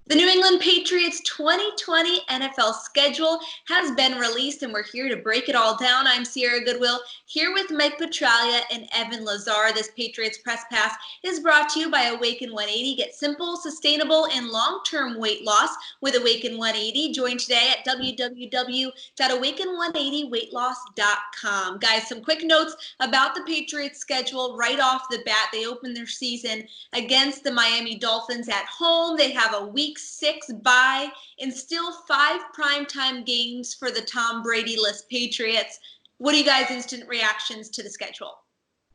The New England Patriots 2020 NFL schedule has been released, and we're here to break it all down. I'm Sierra Goodwill, here with Mike Petraglia and Evan Lazar. This Patriots Press Pass is brought to you by Awaken 180. Get simple, sustainable, and long-term weight loss with Awaken 180. Join today at www.awaken180weightloss.com. Guys, some quick notes about the Patriots schedule right off the bat. They open their season against the Miami Dolphins at home. They have a Week 6 bye and still 5 primetime games for the Tom Brady-less Patriots. What are you guys' instant reactions to the schedule?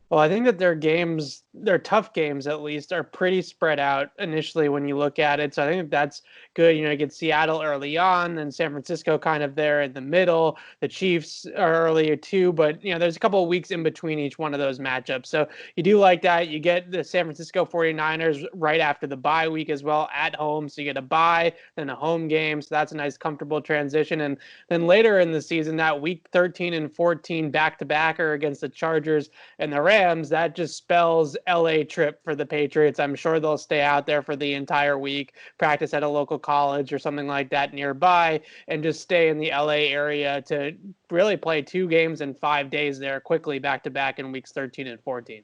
Well, I think that their tough games at least, are pretty spread out initially when you look at it. So I think that's good. You get Seattle early on, and San Francisco kind of there in the middle. The Chiefs are earlier too, but there's a couple of weeks in between each one of those matchups. So you do like that. You get the San Francisco 49ers right after the bye week as well at home. So you get a bye, then a home game. So that's a nice comfortable transition. And then later in the season, that week 13 and 14 back-to-backer against the Chargers and the Rams, that just spells LA trip for the Patriots. I'm sure they'll stay out there for the entire week, practice at a local college or something like that nearby, and just stay in the LA area to really play 2 games in 5 days there quickly back-to-back in weeks 13 and 14.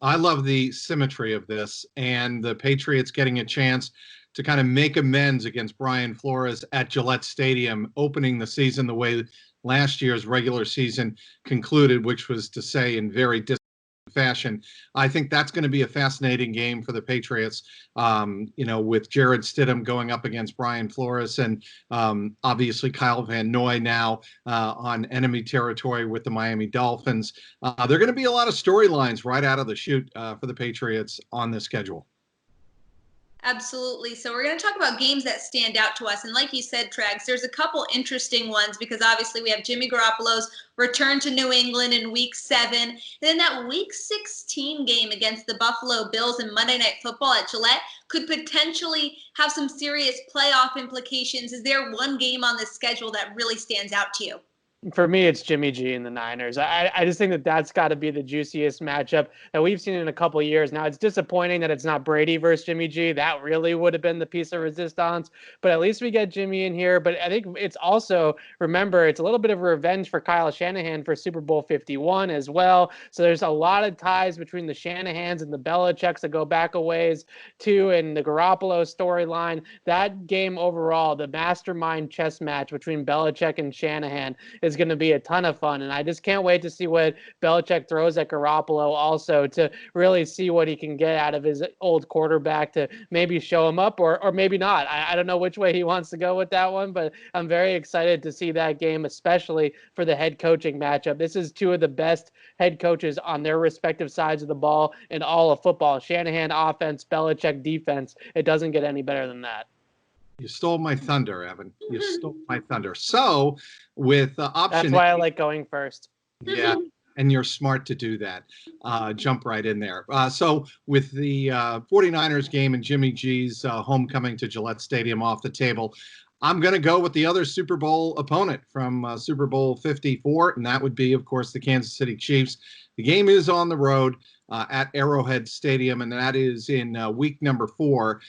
I love the symmetry of this, and the Patriots getting a chance to kind of make amends against Brian Flores at Gillette Stadium, opening the season the way last year's regular season concluded, which was to say in very fashion. I think that's going to be a fascinating game for the Patriots, with Jared Stidham going up against Brian Flores, and obviously Kyle Van Noy now on enemy territory with the Miami Dolphins. There are going to be a lot of storylines right out of the chute for the Patriots on this schedule. Absolutely. So we're going to talk about games that stand out to us. And like you said, Trags, there's a couple interesting ones because obviously we have Jimmy Garoppolo's return to New England in Week 7. And then that Week 16 game against the Buffalo Bills in Monday Night Football at Gillette could potentially have some serious playoff implications. Is there one game on this schedule that really stands out to you? For me, it's Jimmy G and the Niners. I just think that that's got to be the juiciest matchup that we've seen in a couple of years. Now, it's disappointing that it's not Brady versus Jimmy G. That really would have been the piece of resistance. But at least we get Jimmy in here. But I think it's also, remember, it's a little bit of revenge for Kyle Shanahan for Super Bowl 51 as well. So there's a lot of ties between the Shanahans and the Belichicks that go back a ways too. And the Garoppolo storyline, that game overall, the mastermind chess match between Belichick and Shanahan is going to be a ton of fun. And I just can't wait to see what Belichick throws at Garoppolo also, to really see what he can get out of his old quarterback, to maybe show him up or maybe not. I don't know which way he wants to go with that one, but I'm very excited to see that game, especially for the head coaching matchup. This is 2 of the best head coaches on their respective sides of the ball in all of football. Shanahan offense, Belichick defense. It doesn't get any better than that. You stole my thunder, Evan. You stole my thunder. So with option, that's why I like going first. Yeah, and you're smart to do that. Jump right in there. So with the 49ers game and Jimmy G's homecoming to Gillette Stadium off the table, I'm going to go with the other Super Bowl opponent from Super Bowl 54, and that would be, of course, the Kansas City Chiefs. The game is on the road at Arrowhead Stadium, and that is in week number 4.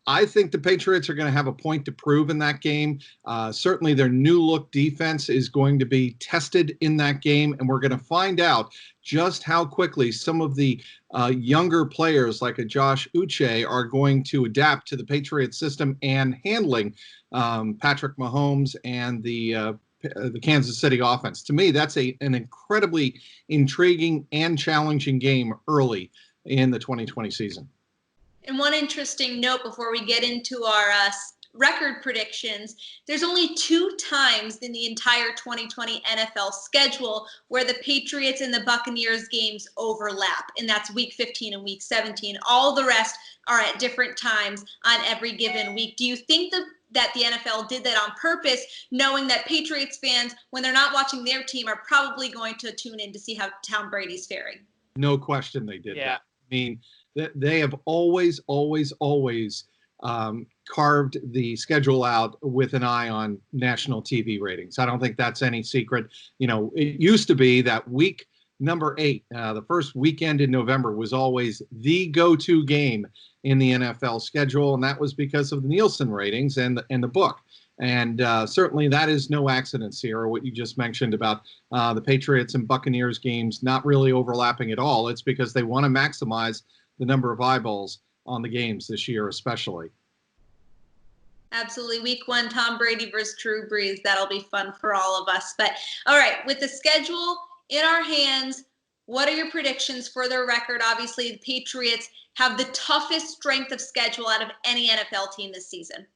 I think the Patriots are going to have a point to prove in that game. Certainly their new look defense is going to be tested in that game, and we're going to find out just how quickly some of the younger players like a Josh Uche are going to adapt to the Patriots system and handling Patrick Mahomes and the Kansas City offense. To me, that's an incredibly intriguing and challenging game early in the 2020 season. And one interesting note before we get into our record predictions, there's only 2 times in the entire 2020 NFL schedule where the Patriots and the Buccaneers games overlap, and that's Week 15 and Week 17. All the rest are at different times on every given week. Do you think that the NFL did that on purpose, knowing that Patriots fans, when they're not watching their team, are probably going to tune in to see how Tom Brady's faring? No question they did Yeah. that. I mean, they have always carved the schedule out with an eye on national TV ratings. I don't think that's any secret. It used to be that week number 8. The first weekend in November was always the go-to game in the NFL schedule, and that was because of the Nielsen ratings and the book. And certainly that is no accident, Sierra, what you just mentioned about the Patriots and Buccaneers games not really overlapping at all. It's because they want to maximize the number of eyeballs on the games this year, especially. Absolutely. Week 1, Tom Brady versus Drew Brees. That'll be fun for all of us. But all right, with the schedule in our hands, what are your predictions for their record? Obviously, the Patriots have the toughest strength of schedule out of any NFL team this season.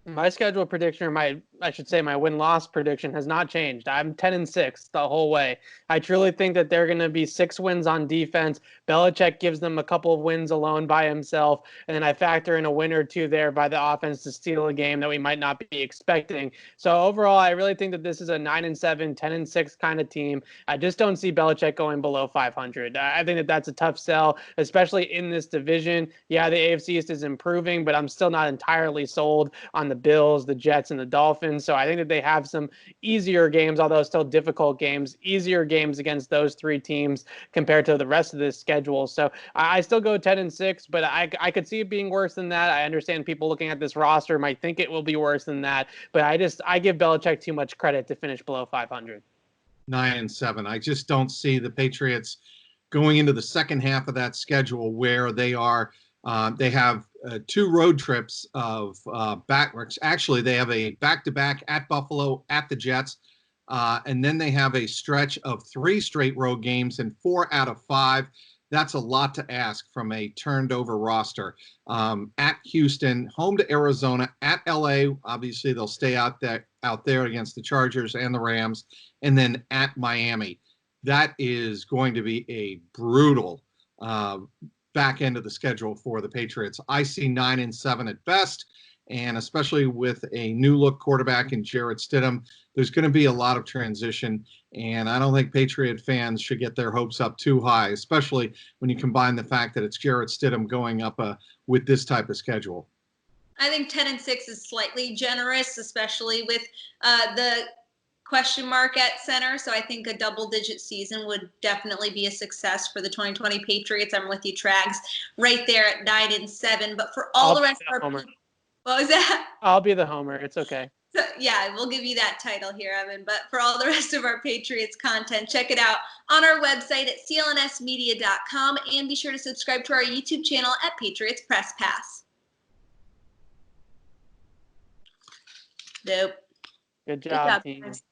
My schedule prediction, or my win-loss prediction has not changed. I'm 10-6 the whole way. I truly think that they're going to be 6 wins on defense. Belichick gives them a couple of wins alone by himself, and then I factor in a win or 2 there by the offense to steal a game that we might not be expecting. So overall, I really think that this is a 9-7, 10-6 kind of team. I just don't see Belichick going below 500. I think that that's a tough sell, especially in this division. Yeah, the AFC East is improving, but I'm still not entirely sold on the Bills, the Jets, and the Dolphins. So I think that they have some easier games, although still difficult games, easier games against those 3 teams compared to the rest of this schedule. So I still go 10-6, but I could see it being worse than that. I understand people looking at this roster might think it will be worse than that, but I give Belichick too much credit to finish below 500. 9-7. I just don't see the Patriots going into the second half of that schedule where they are. They have 2 road trips of backwards. Actually, they have a back-to-back at Buffalo, at the Jets, and then they have a stretch of 3 straight road games and 4 out of 5. That's a lot to ask from a turned-over roster. At Houston, home to Arizona, at LA. Obviously, they'll stay out there against the Chargers and the Rams, and then at Miami. That is going to be a brutal back end of the schedule for the Patriots. I see 9-7 at best, and especially with a new look quarterback in Jarrett Stidham, there's going to be a lot of transition, and I don't think Patriot fans should get their hopes up too high, especially when you combine the fact that it's Jarrett Stidham going up with this type of schedule. I think 10-6 is slightly generous, especially with the question mark at center. So I think a double-digit season would definitely be a success for the 2020 Patriots. I'm with you, Trags, right there at 9-7. But for all the rest of our people, what was that? I'll be the homer. It's okay. So, yeah, we'll give you that title here, Evan. But for all the rest of our Patriots content, check it out on our website at clnsmedia.com, and be sure to subscribe to our YouTube channel at Patriots Press Pass. Dope. Good job, team. Guys.